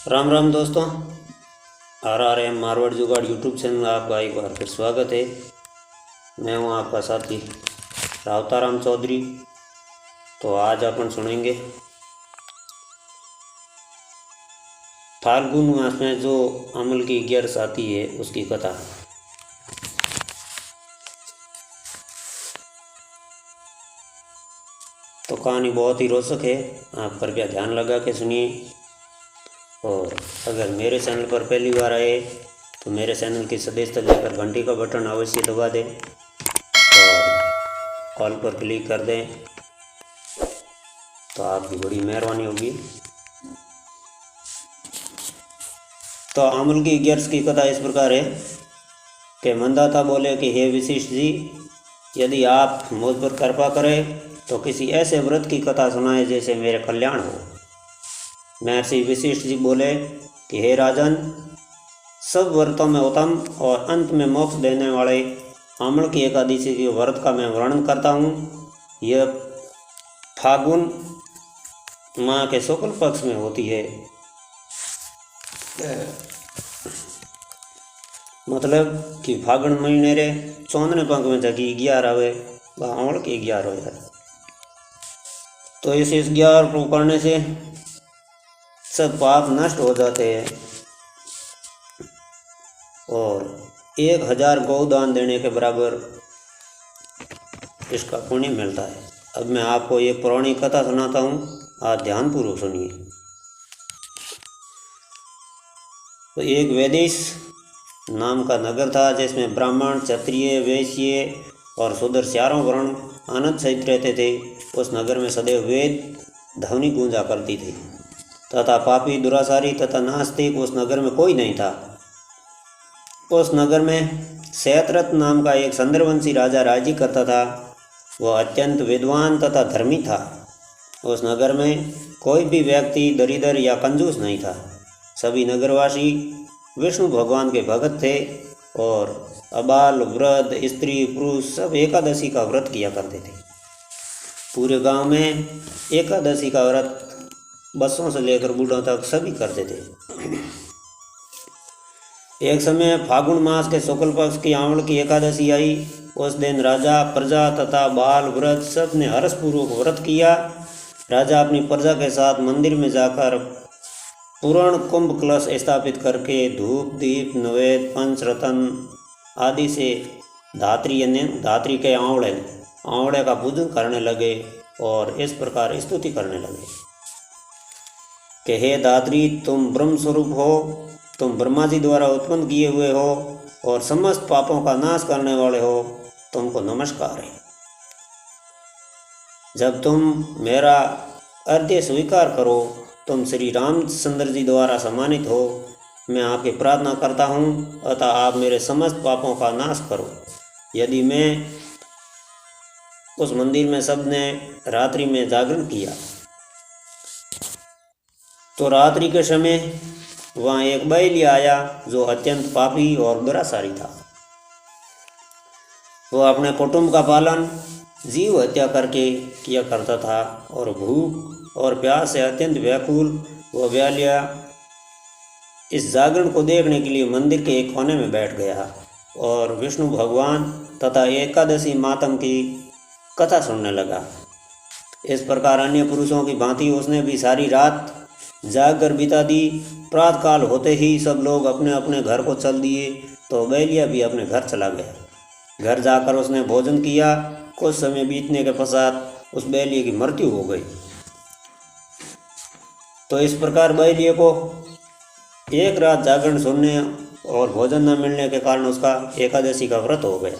राम राम दोस्तों। RRM मारवाड़ जुगाड़ YouTube channel में आपका एक बार फिर स्वागत है। मैं हूं आपका साथी रावताराम चौधरी। तो आज अपन सुनेंगे फाल्गुन मास में जो अमल की ग्यारस आती है उसकी कथा। तो कहानी बहुत ही रोचक है, आप कृपया ध्यान लगा के सुनिए। और अगर मेरे चैनल पर पहली बार आए तो मेरे चैनल की सदस्यता लेकर घंटी का बटन अवश्य दबा दें और ऑल पर क्लिक कर दें, तो आपकी बड़ी मेहरबानी होगी। तो अमल की ग्यारस की कथा इस प्रकार है कि मंदाता बोले कि हे वशिष्ठ जी, यदि आप मुझ पर कृपा करें तो किसी ऐसे व्रत की कथा सुनाए जैसे मेरे कल्याण हो। महर्षि वशिष्ठ जी बोले कि हे राजन, सब व्रतों में उत्तम और अंत में मोक्ष देने वाले अमल की एकादशी के व्रत का मैं वर्णन करता हूँ। यह फागुन माह के शुक्ल पक्ष में होती है, मतलब कि फागुन महीने रे चौदने पंख में जगी 11 आवे व अमल की 11 हो जाए। तो इस 11 को करने से सब पाप नष्ट हो जाते हैं और 1000 गौदान देने के बराबर इसका पुण्य मिलता है। अब मैं आपको एक पौराणिक कथा सुनाता हूँ, आप ध्यानपूर्वक सुनिए। तो एक वैदेश नाम का नगर था जिसमें ब्राह्मण, क्षत्रिय, वैश्य और शूद्र चारों वर्ण आनंद सहित रहते थे। उस नगर में सदैव वेद ध्वनि गूंजा करती थी तथा पापी, दुराचारी तथा नास्तिक उस नगर में कोई नहीं था। उस नगर में शैतरथ नाम का एक चंद्रवंशी राजा राज्य करता था। वह अत्यंत विद्वान तथा धर्मी था। उस नगर में कोई भी व्यक्ति दरिद्र या कंजूस नहीं था। सभी नगरवासी विष्णु भगवान के भक्त थे और अबाल, वृद्ध, स्त्री, पुरुष सब एकादशी का व्रत किया करते थे। पूरे गांव में एकादशी का व्रत बच्चों से लेकर बूढ़ों तक सभी करते थे। एक समय फागुन मास के शुक्ल पक्ष की अमल की एकादशी आई। उस दिन राजा, प्रजा तथा बाल, वृद्ध सब ने हर्षपूर्वक व्रत किया। राजा अपनी प्रजा के साथ मंदिर में जाकर पूर्ण कुंभ कलश स्थापित करके धूप, दीप, नैवेद्य, पंचरत्न आदि से धात्री के आंवड़े का पूजन करने लगे और इस प्रकार स्तुति करने लगे कि हे दात्री, तुम ब्रह्म स्वरूप हो, तुम ब्रह्मा जी द्वारा उत्पन्न किए हुए हो और समस्त पापों का नाश करने वाले हो, तुमको नमस्कार है। जब तुम मेरा अर्घ्य स्वीकार करो, तुम श्री रामचंद्र जी द्वारा सम्मानित हो, मैं आपकी प्रार्थना करता हूँ, अतः आप मेरे समस्त पापों का नाश करो। यदि मैं उस मंदिर में सबने रात्रि में जागरण किया तो रात्रि के समय वहाँ एक बैली आया जो अत्यंत पापी और दुराचारी था। वह अपने कुटुंब का पालन जीव हत्या करके किया करता था और भूख और प्यास से अत्यंत व्याकुल वह ब्यालिया इस जागरण को देखने के लिए मंदिर के एक कोने में बैठ गया और विष्णु भगवान तथा एकादशी मातम की कथा सुनने लगा। इस प्रकार अन्य पुरुषों की भांति उसने भी सारी रात जाग कर बिता दी। प्रातःकाल होते ही सब लोग अपने अपने घर को चल दिए तो बैलिया भी अपने घर चला गया। घर जाकर उसने भोजन किया। कुछ समय बीतने के पश्चात उस बैलिए की मृत्यु हो गई। तो इस प्रकार बैलिए को एक रात जागरण सुनने और भोजन न मिलने के कारण उसका एकादशी का व्रत हो गया।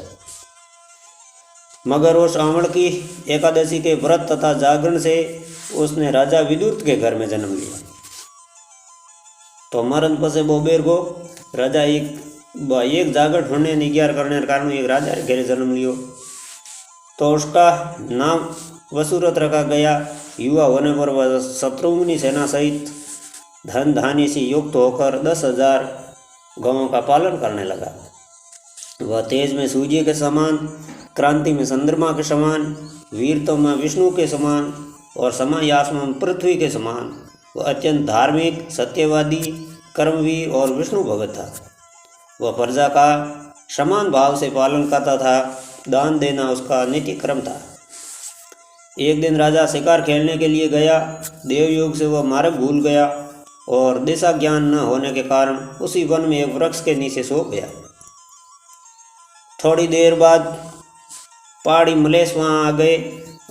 मगर उस अमल की एकादशी के व्रत तथा जागरण से उसने राजा विदुर के घर में जन्म लिया। तो मरण पसे बोबेर को राजा एक जागरण होने निग्यार करने के कारण एक राजा के घर जन्म लियो। तो उसका नाम वसुरथ रखा गया। युवा होने पर वह शत्रुघ्नि सेना सहित धन धान्य से युक्त होकर 10,000 गांवों का पालन करने लगा। वह तेज में सूर्य के समान, क्रांति में चंद्रमा के समान, वीरत्व में विष्णु के समान और समायास में पृथ्वी के समान वह अत्यंत धार्मिक, सत्यवादी, कर्मवीर और विष्णु भगत था। वह प्रजा का समान भाव से पालन करता था। दान देना उसका नैतिक कर्म था। एक दिन राजा शिकार खेलने के लिए गया। देवयोग से वह मार्ग भूल गया और दिशा ज्ञान न होने के कारण उसी वन में एक वृक्ष के नीचे सो गया। थोड़ी देर बाद पहाड़ी मलेश वहाँ आ गए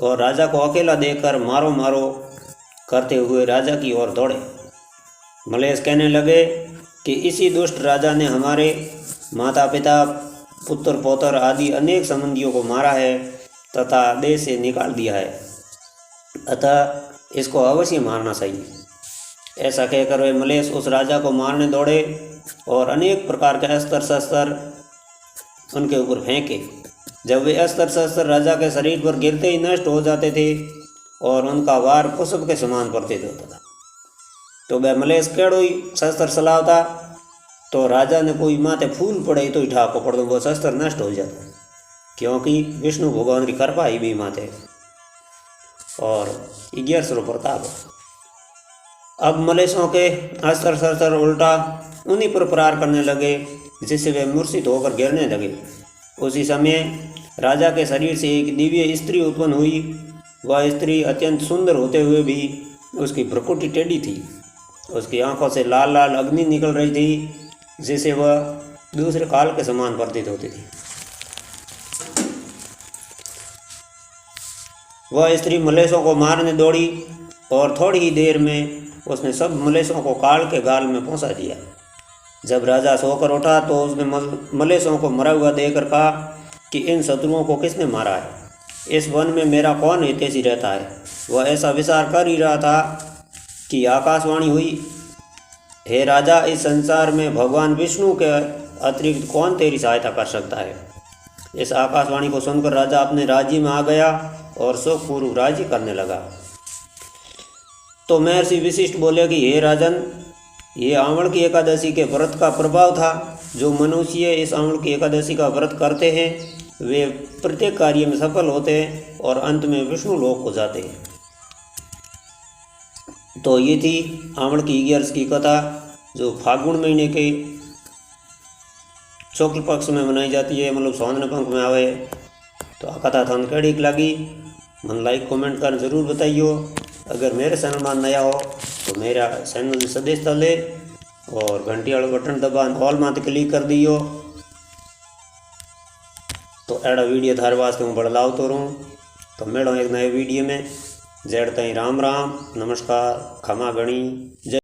और राजा को अकेला देखकर मारो मारो करते हुए राजा की ओर दौड़े। मलेश कहने लगे कि इसी दुष्ट राजा ने हमारे माता पिता, पुत्र पौत्र आदि अनेक संबंधियों को मारा है तथा देश से निकाल दिया है, अतः इसको अवश्य मारना चाहिए। ऐसा कहकर वे मलेश उस राजा को मारने दौड़े और अनेक प्रकार के अस्त्र शस्त्र उनके ऊपर फेंके। जब वे अस्त्र शस्त्र राजा के शरीर पर गिरते ही नष्ट हो जाते थे और उनका वार पुष्प के समान प्रतीत होता था, तो वह मलेश केड़ो ही शस्त्र चलावता तो राजा ने कोई माथे फूल पड़े तो ही ठाको पड़ दो, वो शस्त्र नष्ट हो जाता, क्योंकि विष्णु भगवान की कृपा ही भी माथे और 1100 प्रताप। अब मलेशों के अस्त्र शस्त्र उल्टा उन्हीं पर प्रहार करने लगे, जिससे वे मूर्छित होकर गिरने लगे। उसी समय राजा के शरीर से एक दिव्य स्त्री उत्पन्न हुई। वह स्त्री अत्यंत सुंदर होते हुए भी उसकी भ्रुकुटी टेढ़ी थी। उसकी आंखों से लाल लाल अग्नि निकल रही थी, जिसे वह दूसरे काल के समान प्रतीत होती थी। वह स्त्री मलेशों को मारने दौड़ी और थोड़ी ही देर में उसने सब मलेशों को काल के गाल में पहुंचा दिया। जब राजा सोकर उठा तो उसने मलेशों को मरा हुआ देखकर कहा कि इन शत्रुओं को किसने मारा है? इस वन में मेरा कौन हितैषी रहता है? वह ऐसा विचार कर ही रहा था कि आकाशवाणी हुई, हे राजा, इस संसार में भगवान विष्णु के अतिरिक्त कौन तेरी सहायता कर सकता है? इस आकाशवाणी को सुनकर राजा अपने राज्य में आ गया और सुखपूर्वक राज्य करने लगा। तो महर्षि विशिष्ट बोले कि हे राजन, ये आंवड़ की एकादशी के व्रत का प्रभाव था। जो मनुष्य इस आंवड़ की एकादशी का व्रत करते हैं वे प्रत्येक कार्य में सफल होते हैं और अंत में विष्णु लोक को जाते हैं। तो ये थी आंवड़ की 11 की कथा, जो फागुन महीने के शुक्ल पक्ष में मनाई जाती है, मतलब सौंदन पंख में आवे। तो आ कथा थान कैडी लगी मन लाइक कमेंट कर जरूर बताइयो। अगर मेरे चैनल में नया हो तो मेरा चैनल सदस्यता ले और घंटी वाला बटन दबा ऑल माते क्लिक कर दियो, तो एड़ा वीडियो थारे वास्ते हूँ बड़लावतो रहूँ। तो मिलो एक नए वीडियो में। जेड़ ताई राम राम, नमस्कार, खमा गणी, जय।